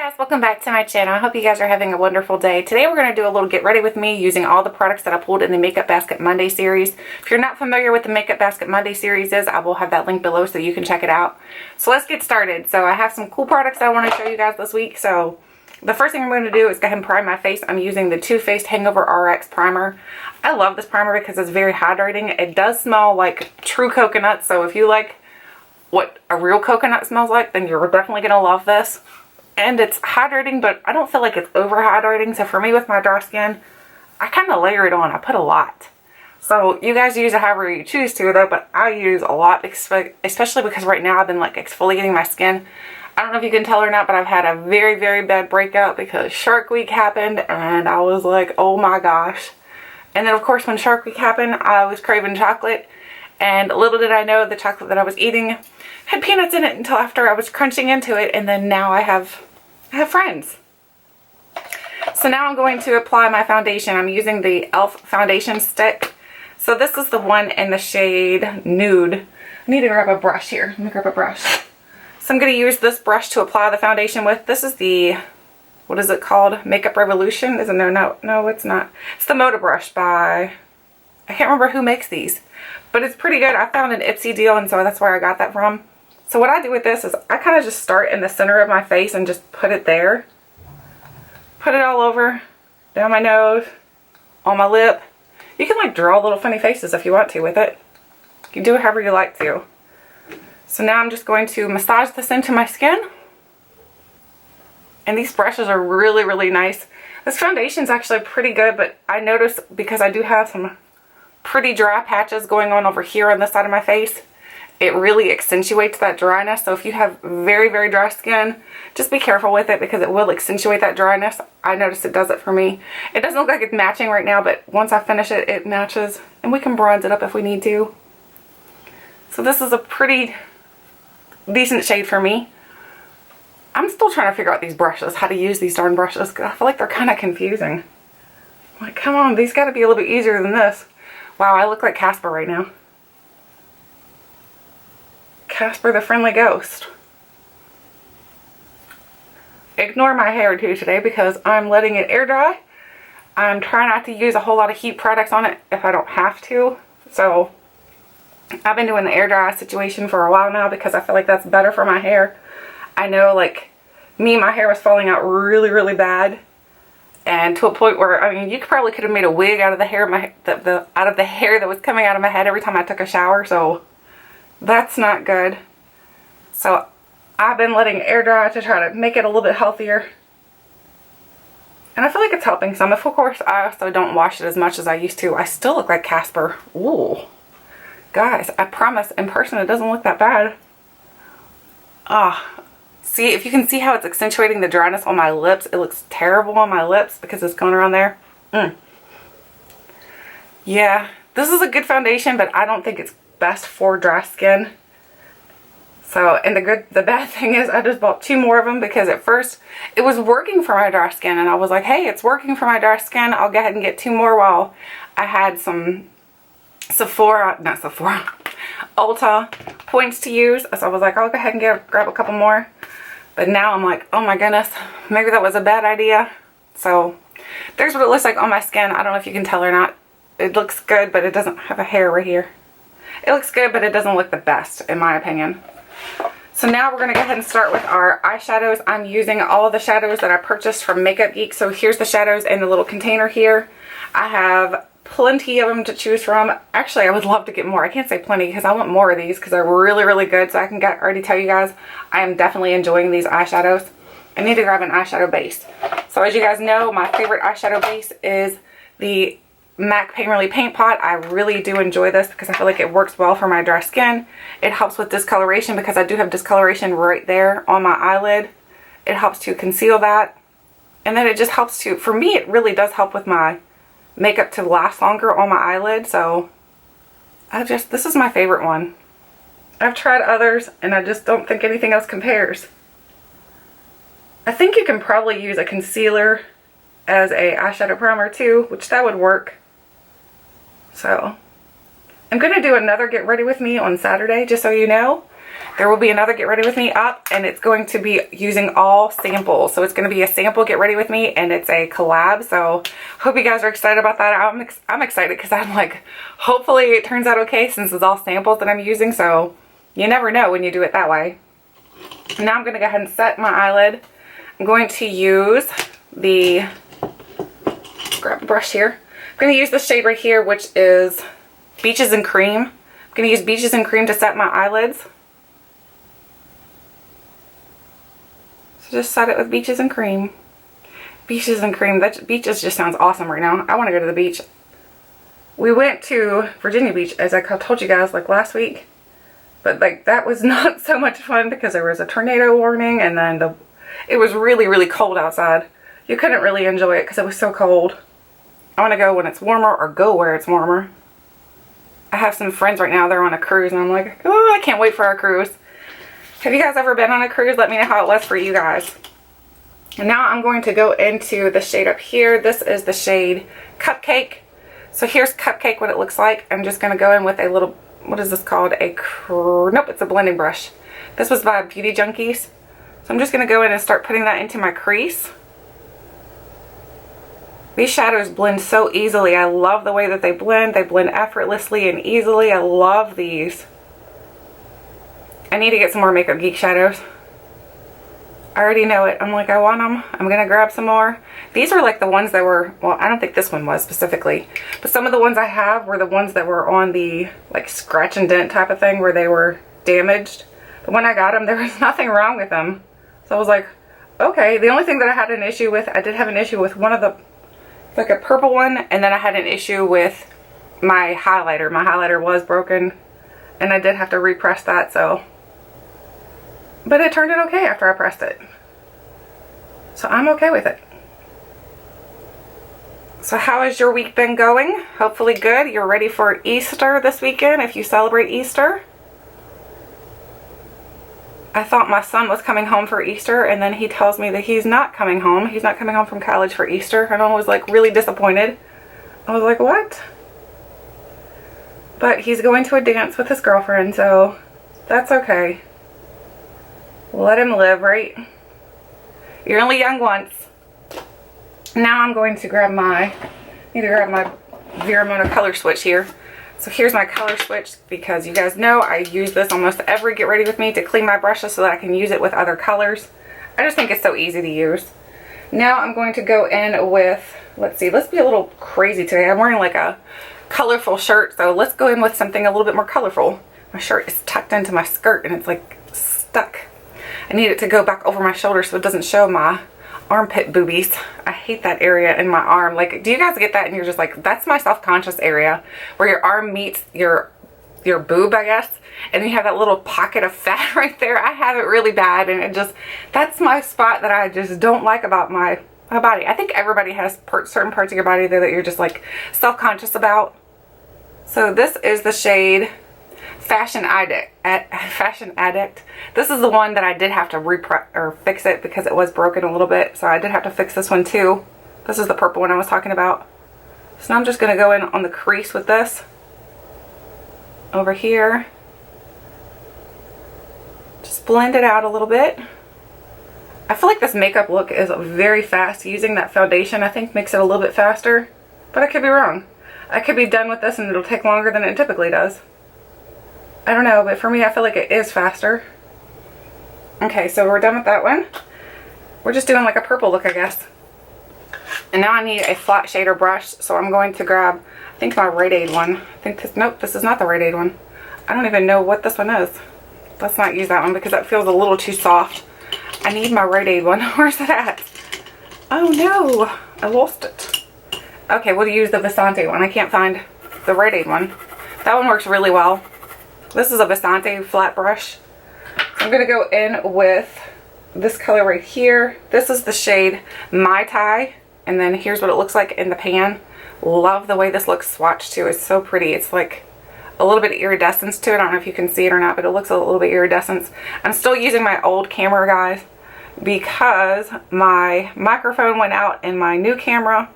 Guys, welcome back to my channel. I hope you guys are having a wonderful day. Today we're going to do a little get ready with me using all the products that I pulled in the Makeup Basket Monday series. If you're not familiar with the Makeup Basket Monday series I will have that link below so you can check it out. So let's get started. So I have some cool products I want to show you guys this week. So the first thing I'm going to do is go ahead and prime my face. I'm using the Faced Hangover RX primer. I love this primer because it's very hydrating. It does smell like true coconut, so if you like what a real coconut smells like, then you're definitely going to love this. And it's hydrating, but I don't feel like it's over hydrating. So for me with my dry skin, I kind of layer it on. I put a lot. So you guys use it however you choose to though, but I use a lot, especially because right now I've been like exfoliating my skin. I don't know if you can tell or not, but I've had a very, very bad breakout because Shark Week happened and I was like, oh my gosh. And then of course when Shark Week happened, I was craving chocolate. And little did I know the chocolate that I was eating had peanuts in it until after I was crunching into it, and then now I have friends. So now I'm going to apply my foundation. I'm using the e.l.f. foundation stick. So this is the one in the shade Nude. I need to grab a brush here. Let me grab a brush. So I'm going to use this brush to apply the foundation with. This is the, what is it called? Makeup Revolution? Isn't there? No, it's not. It's the Moda brush by, I can't remember who makes these. But it's pretty good. I found an Ipsy deal, and so that's where I got that from. So what I do with this is I kind of just start in the center of my face and just put it there. Put it all over, down my nose, on my lip. You can like draw little funny faces if you want to with it. You can do it however you like to. So now I'm just going to massage this into my skin. And these brushes are really, really nice. This foundation is actually pretty good, but I noticed because I do have some pretty dry patches going on over here on this side of my face, it really accentuates that dryness. So if you have very, very dry skin, just be careful with it because it will accentuate that dryness. I noticed it does it for me. It doesn't look like it's matching right now, but once I finish it, it matches, and we can bronze it up if we need to. So this is a pretty decent shade for me. I'm still trying to figure out these brushes, how to use these darn brushes, because I feel like they're kind of confusing. I'm like, come on, these got to be a little bit easier than this. Wow, I look like Casper right now. Casper the Friendly Ghost. Ignore my hair too today because I'm letting it air dry. I'm trying not to use a whole lot of heat products on it if I don't have to. So I've been doing the air dry situation for a while now because I feel like that's better for my hair. I know like me, my hair was falling out really, really bad. And to a point where, I mean, you probably could have made a wig out of the hair, out of the hair that was coming out of my head every time I took a shower. So that's not good. So I've been letting it air dry to try to make it a little bit healthier. And I feel like it's helping some. Of course, I also don't wash it as much as I used to. I still look like Casper. Ooh. Guys, I promise, in person it doesn't look that bad. See, if you can see how it's accentuating the dryness on my lips, it looks terrible on my lips because it's going around there. Yeah, this is a good foundation, but I don't think it's best for dry skin. So, and the bad thing is I just bought 2 more of them because at first it was working for my dry skin, and I was like, hey, it's working for my dry skin. I'll go ahead and get 2 more while I had some Ulta points to use. So I was like, I'll go ahead and grab a couple more. But now I'm like, oh my goodness, maybe that was a bad idea. So there's what it looks like on my skin. I don't know if you can tell or not. It looks good, but it doesn't have a hair right here. It looks good, but it doesn't look the best in my opinion. So now we're going to go ahead and start with our eyeshadows. I'm using all of the shadows that I purchased from Makeup Geek. So here's the shadows in the little container here. I have plenty of them to choose from. Actually, I would love to get more. I can't say plenty because I want more of these because they're really, really good. So I can already tell you guys, I am definitely enjoying these eyeshadows. I need to grab an eyeshadow base. So as you guys know, my favorite eyeshadow base is the MAC Painterly Paint Pot. I really do enjoy this because I feel like it works well for my dry skin. It helps with discoloration because I do have discoloration right there on my eyelid. It helps to conceal that. And then it just helps to, for me, it really does help with my makeup to last longer on my eyelid. So this is my favorite one. I've tried others and I just don't think anything else compares. I think you can probably use a concealer as a eyeshadow primer too, which that would work. So I'm going to do another get ready with me on Saturday, just so you know. there will be another Get Ready With Me up, and it's going to be using all samples. So it's going to be a sample Get Ready With Me, and it's a collab. So hope you guys are excited about that. I'm excited because I'm like, hopefully it turns out okay since it's all samples that I'm using. So you never know when you do it that way. Now I'm going to go ahead and set my eyelid. I'm going to use the, grab a brush here. I'm going to use the shade right here, which is Beaches and Cream. I'm going to use Beaches and Cream to set my eyelids. So just set it with Beaches and Cream. Beaches and Cream. That Beaches just sounds awesome right now. I want to go to the beach. We went to Virginia Beach, as I told you guys, like last week. But like that was not so much fun because there was a tornado warning, and then it was really, really cold outside. You couldn't really enjoy it because it was so cold. I want to go when it's warmer, or go where it's warmer. I have some friends right now, they're on a cruise, and I'm like, oh, I can't wait for our cruise. Have you guys ever been on a cruise? Let me know how it was for you guys. And now I'm going to go into the shade up here. This is the shade Cupcake. So here's Cupcake, what it looks like. I'm just going to go in with a little, what is this called? Nope, it's a blending brush. This was by Beauty Junkies. So I'm just going to go in and start putting that into my crease. These shadows blend so easily. I love the way that they blend. They blend effortlessly and easily. I love these. I need to get some more Makeup Geek shadows. I already know it. I'm like, I want them. I'm going to grab some more. These are like the ones that were, well, I don't think this one was specifically, but some of the ones I have were the ones that were on the like scratch and dent type of thing where they were damaged. But when I got them, there was nothing wrong with them. So I was like, okay. The only thing that I had an issue with, I did have an issue with one of the, like a purple one, and then I had an issue with my highlighter. My highlighter was broken, and I did have to repress that, so. But it turned out okay after I pressed it. So I'm okay with it. So how has your week been going? Hopefully good. You're ready for Easter this weekend if you celebrate Easter. I thought my son was coming home for Easter, and then he tells me that he's not coming home. He's not coming home from college for Easter, and I was like really disappointed. I was like, what? But he's going to a dance with his girlfriend, so that's okay. Let him live, right? You're only young once. Now I'm going to grab my, Veramona color switch here. So here's my color switch, because you guys know I use this almost every Get Ready With Me to clean my brushes so that I can use it with other colors. I just think it's so easy to use. Now I'm going to go in with, let's see, let's be a little crazy today. I'm wearing like a colorful shirt, so let's go in with something a little bit more colorful. My shirt is tucked into my skirt and it's like stuck. I need it to go back over my shoulder so it doesn't show my armpit boobies. I hate that area in my arm. Like, do you guys get that? And you're just like, that's my self-conscious area where your arm meets your boob, I guess, and you have that little pocket of fat right there. I have it really bad, and it just, that's my spot that I just don't like about my body. I think everybody has certain parts of your body there that you're just like self-conscious about. So this is the shade Fashion Addict. This is the one that I did have to fix it because it was broken a little bit. So I did have to fix this one too. This is the purple one I was talking about. So now I'm just going to go in on the crease with this. Over here. Just blend it out a little bit. I feel like this makeup look is very fast. Using that foundation I think makes it a little bit faster. But I could be wrong. I could be done with this and it'll take longer than it typically does. I don't know, but for me, I feel like it is faster. Okay, so we're done with that one. We're just doing like a purple look, I guess. And now I need a flat shader brush, so I'm going to grab, I think my Rite Aid one. I think this, nope, this is not the Rite Aid one. I don't even know what this one is. Let's not use that one because that feels a little too soft. I need my Rite Aid one. Where's it at? Oh no, I lost it. Okay, we'll use the Visante one. I can't find the Rite Aid one. That one works really well. This is a Visante flat brush. I'm going to go in with this color right here. This is the shade Mai Tai. And then here's what it looks like in the pan. Love the way this looks swatched too. It's so pretty. It's like a little bit of iridescence to it. I don't know if you can see it or not, but it looks a little bit iridescent. I'm still using my old camera, guys, because my microphone went out in my new camera.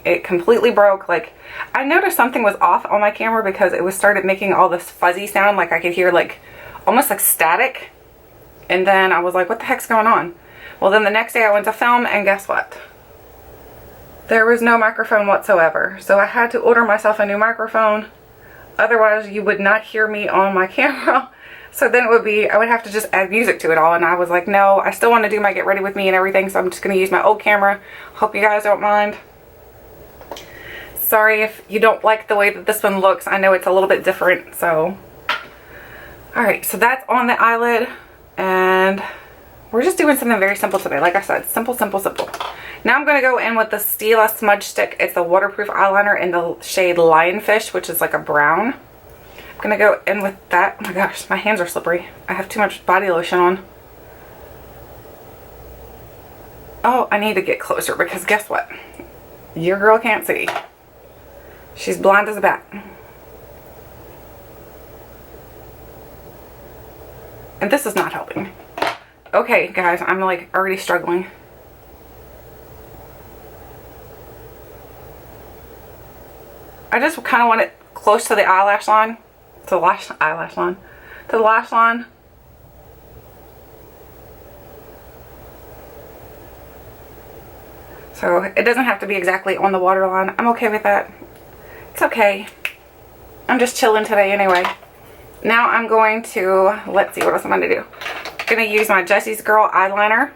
It completely broke. Like, I noticed something was off on my camera because it was started making all this fuzzy sound. Like I could hear like almost like static. And then I was like, what the heck's going on? Well, then the next day I went to film, and guess what? There was no microphone whatsoever. So I had to order myself a new microphone. Otherwise, you would not hear me on my camera. So then it would be, I would have to just add music to it all. And I was like, no, I still want to do my get ready with me and everything. So I'm just going to use my old camera. Hope you guys don't mind. Sorry if you don't like the way that this one looks. I know it's a little bit different. So, alright, so that's on the eyelid. And we're just doing something very simple today. Like I said, simple, simple, simple. Now I'm going to go in with the Stila Smudge Stick. It's a waterproof eyeliner in the shade Lionfish, which is like a brown. I'm going to go in with that. Oh my gosh, my hands are slippery. I have too much body lotion on. Oh, I need to get closer because guess what? Your girl can't see. She's blind as a bat. And this is not helping. Okay, guys, I'm like already struggling. I just kind of want it close to the eyelash line. To the lash line. So it doesn't have to be exactly on the waterline. I'm okay with that. It's okay. I'm just chilling today anyway. Now I'm going to, let's see what else I'm going to do. I'm going to use my Jessie's Girl eyeliner.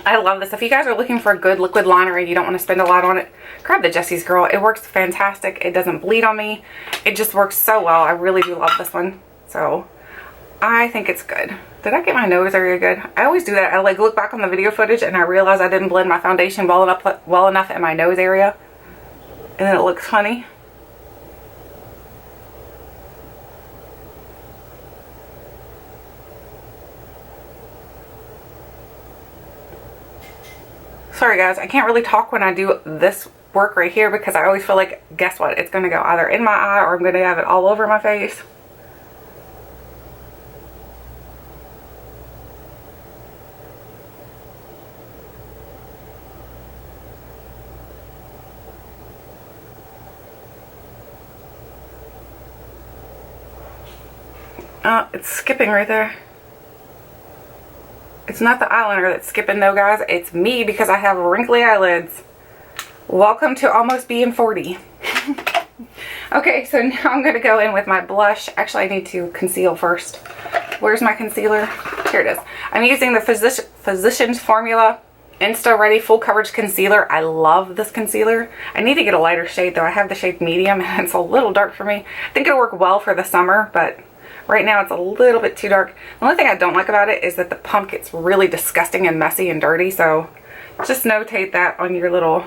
I love this. If you guys are looking for a good liquid liner and you don't want to spend a lot on it, grab the Jessie's Girl. It works fantastic. It doesn't bleed on me. It just works so well. I really do love this one. So I think it's good. Did I get my nose area good? I always do that. I like look back on the video footage and I realize I didn't blend my foundation well enough in my nose area. And then it looks funny. Sorry guys, I can't really talk when I do this work right here because I always feel like, guess what? It's going to go either in my eye or I'm going to have it all over my face. It's skipping right there. It's not the eyeliner that's skipping though, guys. It's me because I have wrinkly eyelids. Welcome to almost being 40. Okay, so now I'm going to go in with my blush. Actually, I need to conceal first. Where's my concealer? Here it is. I'm using the Physicians Formula Insta Ready Full Coverage Concealer. I love this concealer. I need to get a lighter shade though. I have the shade medium and it's a little dark for me. I think it'll work well for the summer, but right now it's a little bit too dark. The only thing I don't like about it is that the pump gets really disgusting and messy and dirty. So just notate that on your little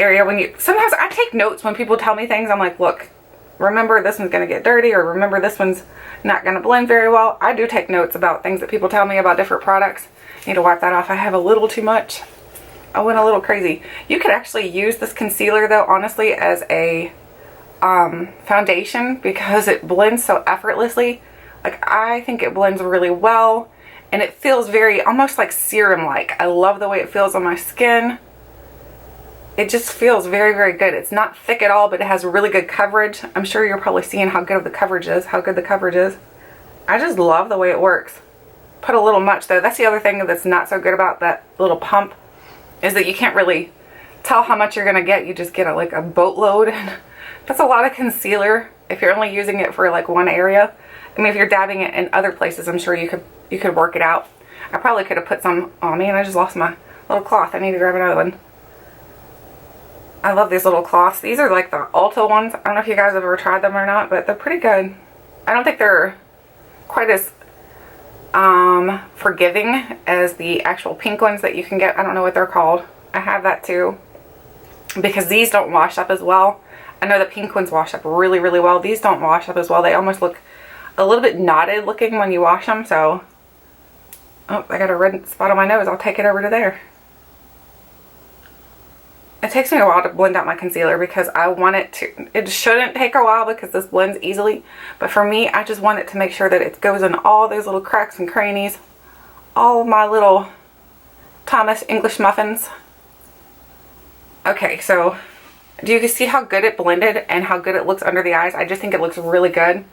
area when you, sometimes I take notes when people tell me things. I'm like, look, remember this one's going to get dirty, or remember this one's not going to blend very well. I do take notes about things that people tell me about different products. I need to wipe that off. I have a little too much. I went a little crazy. You could actually use this concealer though, honestly, as a foundation because it blends so effortlessly. Like, I think it blends really well and it feels very almost like serum like. I love the way it feels on my skin. It just feels very, very good. It's not thick at all, but it has really good coverage. I'm sure you're probably seeing how good the coverage is. I just love the way it works. Put a little much though. That's the other thing that's not so good about that little pump, is that you can't really tell how much you're gonna get. You just get like a boatload. That's a lot of concealer if you're only using it for like one area. I mean, if you're dabbing it in other places, I'm sure you could work it out. I probably could have put some on me, and I just lost my little cloth. I need to grab another one. I love these little cloths. These are like the Ulta ones. I don't know if you guys have ever tried them or not, but they're pretty good. I don't think they're quite as forgiving as the actual pink ones that you can get. I don't know what they're called. I have that too, because these don't wash up as well. I know the pink ones wash up really, really well. These don't wash up as well. They almost look a little bit knotted looking when you wash them. So, oh, I got a red spot on my nose. I'll take it over to there. It takes me a while to blend out my concealer because I want it to, it shouldn't take a while because this blends easily. But for me, I just want it to make sure that it goes in all those little cracks and crannies. All of my little Thomas English muffins. Okay, so do you see how good it blended and how good it looks under the eyes? I just think it looks really good.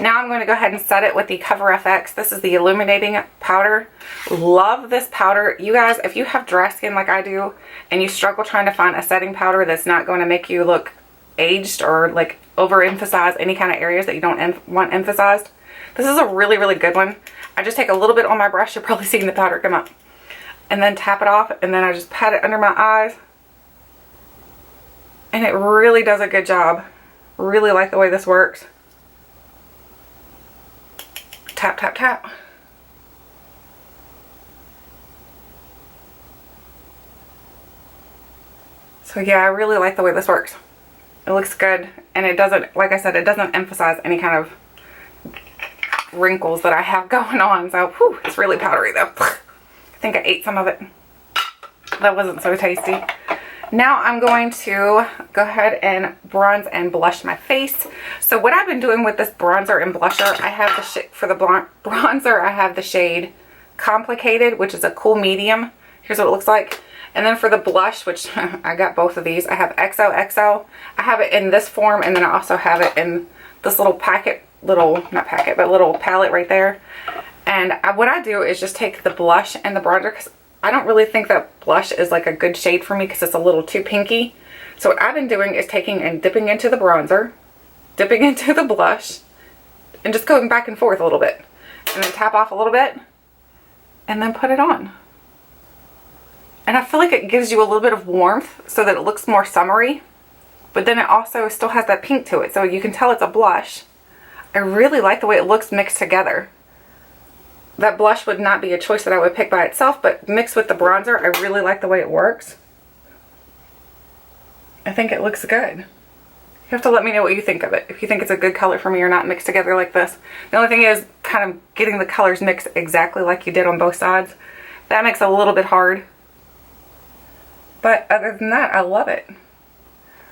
Now I'm going to go ahead and set it with the Cover FX. This is the illuminating powder. Love this powder. You guys, if you have dry skin like I do and you struggle trying to find a setting powder that's not going to make you look aged or like overemphasize any kind of areas that you don't want emphasized, this is a really, really good one. I just take a little bit on my brush. You're probably seeing the powder come up. And then tap it off, and then I just pat it under my eyes. And it really does a good job. Really like the way this works. Tap, tap, tap. So yeah, I really like the way this works. It looks good, and it doesn't, like I said, it doesn't emphasize any kind of wrinkles that I have going on. So, whew, it's really powdery though. I think I ate some of it. That wasn't so tasty. Now I'm going to go ahead and bronze and blush my face. So what I've been doing with this bronzer and blusher, I have the shade for the bronzer, I have the shade Complicated, which is a cool medium. Here's what it looks like. And then for the blush, which I got both of these, I have XOXO. I have it in this form, and then I also have it in this little packet, not packet, but little palette right there. And what I do is just take the blush and the bronzer, because I don't really think that blush is like a good shade for me because it's a little too pinky. So what I've been doing is taking and dipping into the bronzer, dipping into the blush, and just going back and forth a little bit. And then tap off a little bit, and then put it on. And I feel like it gives you a little bit of warmth so that it looks more summery. But then it also still has that pink to it, so you can tell it's a blush. I really like the way it looks mixed together. That blush would not be a choice that I would pick by itself, but mixed with the bronzer, I really like the way it works. I think it looks good. You have to let me know what you think of it, if you think it's a good color for me or not mixed together like this. The only thing is kind of getting the colors mixed exactly like you did on both sides. That makes it a little bit hard. But other than that, I love it.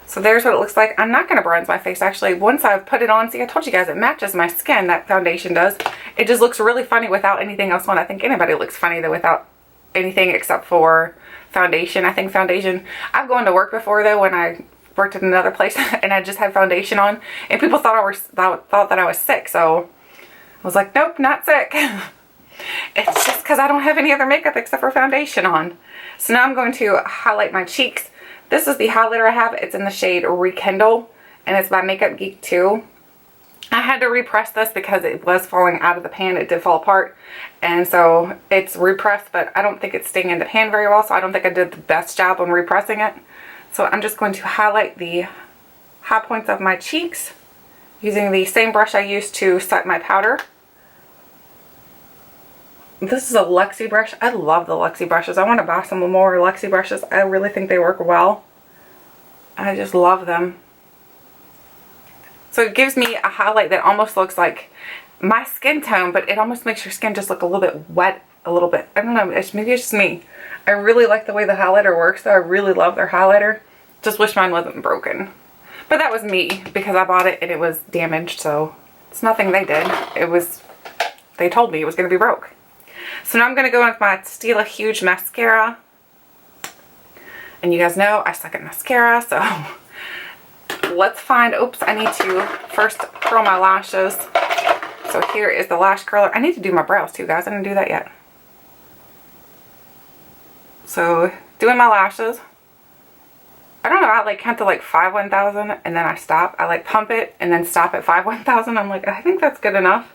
So there's what it looks like. I'm not going to bronze my face actually. Once I've put it on, see, I told you guys it matches my skin, that foundation does. It just looks really funny without anything else on. I think anybody looks funny though without anything except for foundation. I think foundation, I've gone to work before though when I worked at another place and I just had foundation on and people thought that I was sick. So I was like, nope, not sick. It's just because I don't have any other makeup except for foundation on. So now I'm going to highlight my cheeks. This is the highlighter I have. It's in the shade Rekindle, and it's by Makeup Geek too. I had to repress this because it was falling out of the pan. It did fall apart, and so it's repressed, but I don't think it's staying in the pan very well, so I don't think I did the best job on repressing it. So I'm just going to highlight the high points of my cheeks using the same brush I used to set my powder. This is a Luxie brush. I love the Luxie brushes. I want to buy some more Luxie brushes. I really think they work well. I just love them. So it gives me a highlight that almost looks like my skin tone, but it almost makes your skin just look a little bit wet a little bit. I don't know. Maybe it's just me. I really like the way the highlighter works though. I really love their highlighter. Just wish mine wasn't broken. But that was me because I bought it and it was damaged. So it's nothing they did. They told me it was going to be broke. So now I'm going to go in with my Stila Huge Mascara. And you guys know I suck at mascara, so let's find, oops, I need to first curl my lashes. So here is the lash curler. I need to do my brows too, guys. I didn't do that yet. So doing my lashes. I don't know, I like count to like 5-1000 and then I stop. I like pump it and then stop at 5-1000. I'm like, I think that's good enough.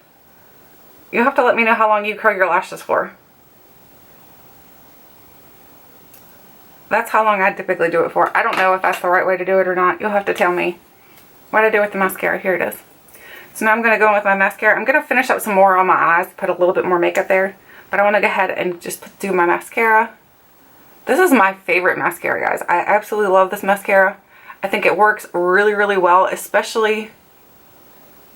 You'll have to let me know how long you curl your lashes for. That's how long I typically do it for. I don't know if that's the right way to do it or not. You'll have to tell me. What did I do with the mascara? Here it is. So now I'm going to go in with my mascara. I'm going to finish up some more on my eyes. Put a little bit more makeup there. But I want to go ahead and just do my mascara. This is my favorite mascara, guys. I absolutely love this mascara. I think it works really, really well. Especially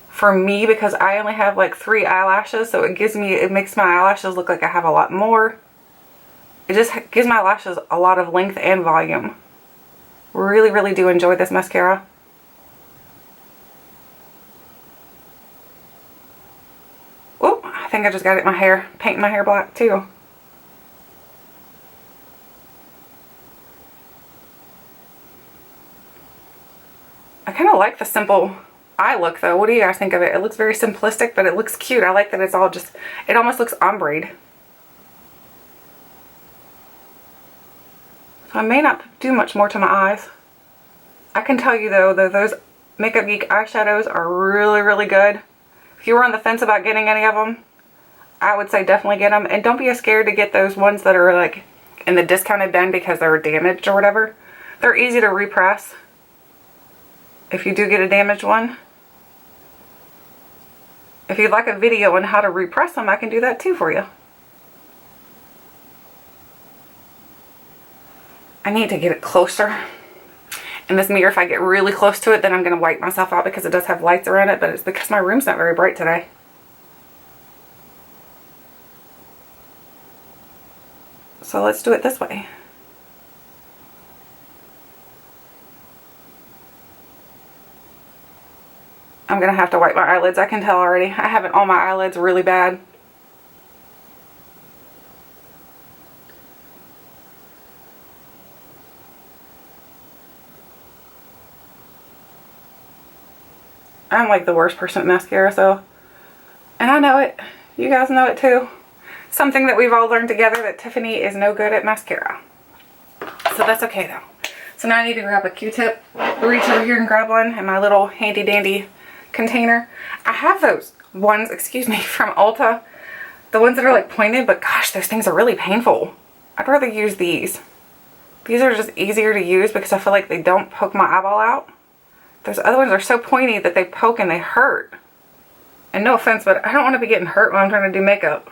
for me because I only have like 3 eyelashes. So it makes my eyelashes look like I have a lot more. It just gives my lashes a lot of length and volume. Really, really do enjoy this mascara. Oh, I think I just got it in my hair. Painting my hair black too. I kind of like the simple eye look though. What do you guys think of it? It looks very simplistic, but it looks cute. I like that it's all just, it almost looks ombre. So I may not do much more to my eyes. I can tell you though that those Makeup Geek eyeshadows are really, really good. If you were on the fence about getting any of them, I would say definitely get them. And don't be scared to get those ones that are like in the discounted bin because they're damaged or whatever. They're easy to repress if you do get a damaged one. If you'd like a video on how to repress them, I can do that too for you. I need to get it closer. In this mirror, if I get really close to it, then I'm going to wipe myself out because it does have lights around it, but it's because my room's not very bright today. So let's do it this way. I'm going to have to wipe my eyelids. I can tell already. I have it on my eyelids really bad. I'm like the worst person at mascara, so. And I know it. You guys know it too. Something that we've all learned together, that Tiffany is no good at mascara. So that's okay though. So now I need to grab a Q-tip, reach over here and grab one in my little handy dandy container. I have those ones, excuse me, from Ulta. The ones that are like pointed, but gosh, those things are really painful. I'd rather use these. These are just easier to use because I feel like they don't poke my eyeball out. Those other ones are so pointy that they poke and they hurt. And no offense, but I don't want to be getting hurt when I'm trying to do makeup.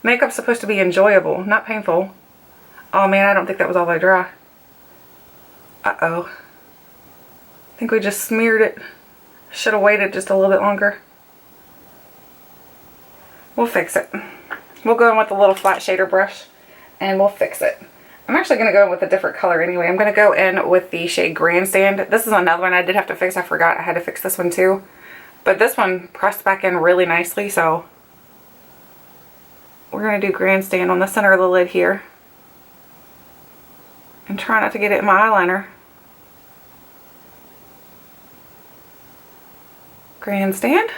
Makeup's supposed to be enjoyable, not painful. Oh man, I don't think that was all the way dry. Uh-oh. I think we just smeared it. Should have waited just a little bit longer. We'll fix it. We'll go in with a little flat shader brush and we'll fix it. I'm actually going to go in with a different color anyway. I'm going to go in with the shade Grandstand. This is another one I did have to fix. I forgot I had to fix this one too. But this one pressed back in really nicely, so we're going to do Grandstand on the center of the lid here. And try not to get it in my eyeliner. Grandstand.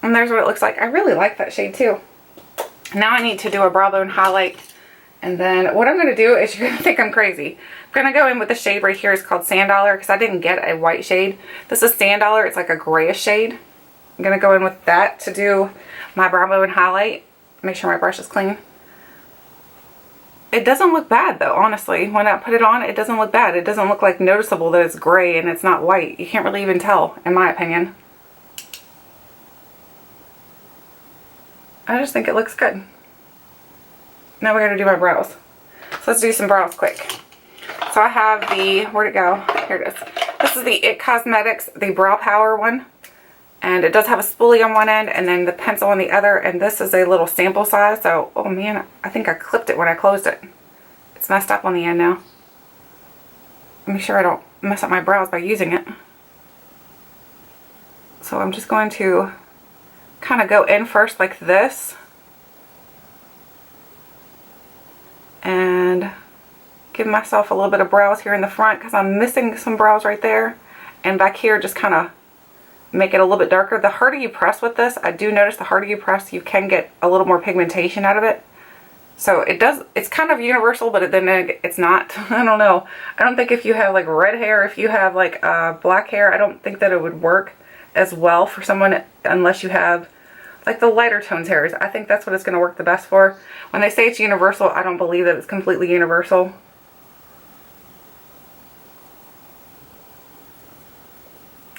And there's what it looks like. I really like that shade too. Now I need to do a brow bone highlight. And then what I'm going to do is, you're going to think I'm crazy. I'm going to go in with the shade right here. It's called Sand Dollar because I didn't get a white shade. This is Sand Dollar. It's like a grayish shade. I'm going to go in with that to do my brow bone highlight. Make sure my brush is clean. It doesn't look bad though, honestly. When I put it on, it doesn't look bad. It doesn't look like noticeable that it's gray and it's not white. You can't really even tell, in my opinion. I just think it looks good. Now we're going to do my brows. So let's do some brows quick. So I have the, where'd it go? Here it is. This is the It Cosmetics, the Brow Power one. And it does have a spoolie on one end and then the pencil on the other. And this is a little sample size. So, oh man, I think I clipped it when I closed it. It's messed up on the end now. Make sure I don't mess up my brows by using it. So I'm just going to kind of go in first like this. And give myself a little bit of brows here in the front because I'm missing some brows right there. And back here just kind of make it a little bit darker. The harder you press with this, I do notice the harder you press, you can get a little more pigmentation out of it. So it does, it's kind of universal, but then it's not. I don't know. I don't think if you have like red hair, if you have like black hair, I don't think that it would work as well for someone unless you have like the lighter tones hairs. I think that's what it's going to work the best for. When they say it's universal, I don't believe that it's completely universal.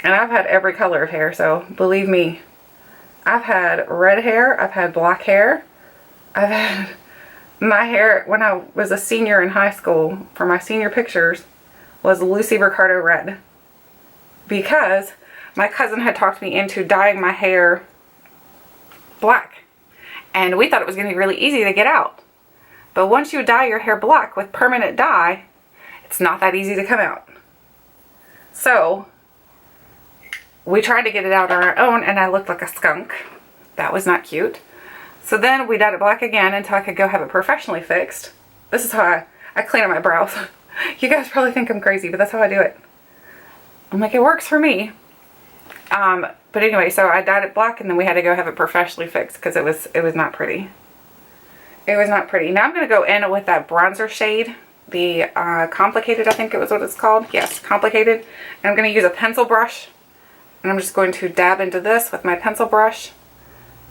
And I've had every color of hair, so believe me. I've had red hair, I've had black hair, I've had my hair when I was a senior in high school, for my senior pictures, was Lucy Ricardo red. Because my cousin had talked me into dyeing my hair black. And we thought it was going to be really easy to get out. But once you dye your hair black with permanent dye, it's not that easy to come out. So we tried to get it out on our own and I looked like a skunk. That was not cute. So then we dyed it black again until I could go have it professionally fixed. This is how I clean up my brows. You guys probably think I'm crazy, but that's how I do it. I'm like, it works for me. But anyway, so I dyed it black and then we had to go have it professionally fixed because it was not pretty. It was not pretty. Now I'm going to go in with that bronzer shade. The Complicated, I think it was what it's called. Yes, Complicated. And I'm going to use a pencil brush. And I'm just going to dab into this with my pencil brush.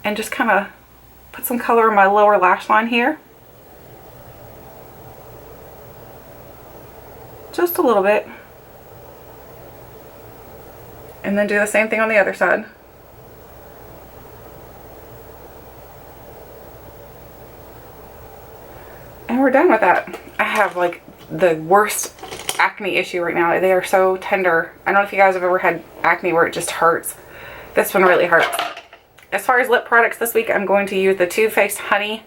And just kind of put some color in my lower lash line here. Just a little bit. And then do the same thing on the other side. And we're done with that. I have like the worst acne issue right now. They are so tender. I don't know if you guys have ever had acne where it just hurts. This one really hurts. As far as lip products this week, I'm going to use the Too Faced Honey.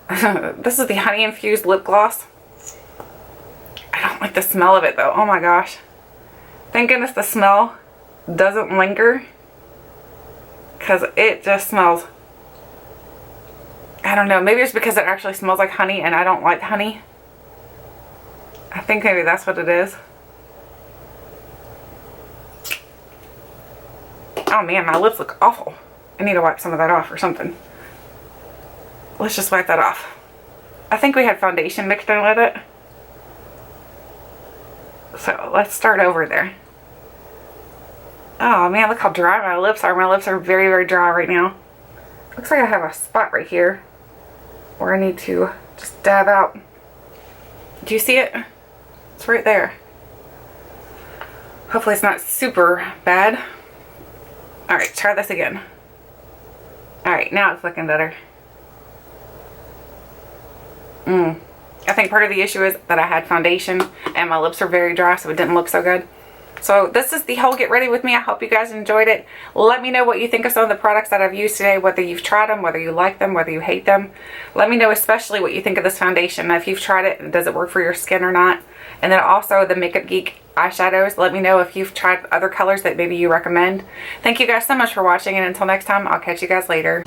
This is the honey infused lip gloss. I don't like the smell of it though. Oh my gosh. Thank goodness the smell doesn't linger, because it just smells, I don't know, maybe it's because it actually smells like honey and I don't like honey. I think maybe that's what it is. Oh man, my lips look awful. I need to wipe some of that off or something. Let's just wipe that off. I think we had foundation mixed in with it. So let's start over there. Oh man, look how dry my lips are. My lips are very, very dry right now. Looks like I have a spot right here where I need to just dab out. Do you see it? It's right there. Hopefully it's not super bad. Alright, try this again. Alright, now it's looking better. I think part of the issue is that I had foundation and my lips are very dry, so it didn't look so good. So this is the whole get ready with me. I hope you guys enjoyed it. Let me know what you think of some of the products that I've used today, whether you've tried them, whether you like them, whether you hate them. Let me know especially what you think of this foundation. If you've tried it, and does it work for your skin or not? And then also the Makeup Geek eyeshadows. Let me know if you've tried other colors that maybe you recommend. Thank you guys so much for watching, and until next time, I'll catch you guys later.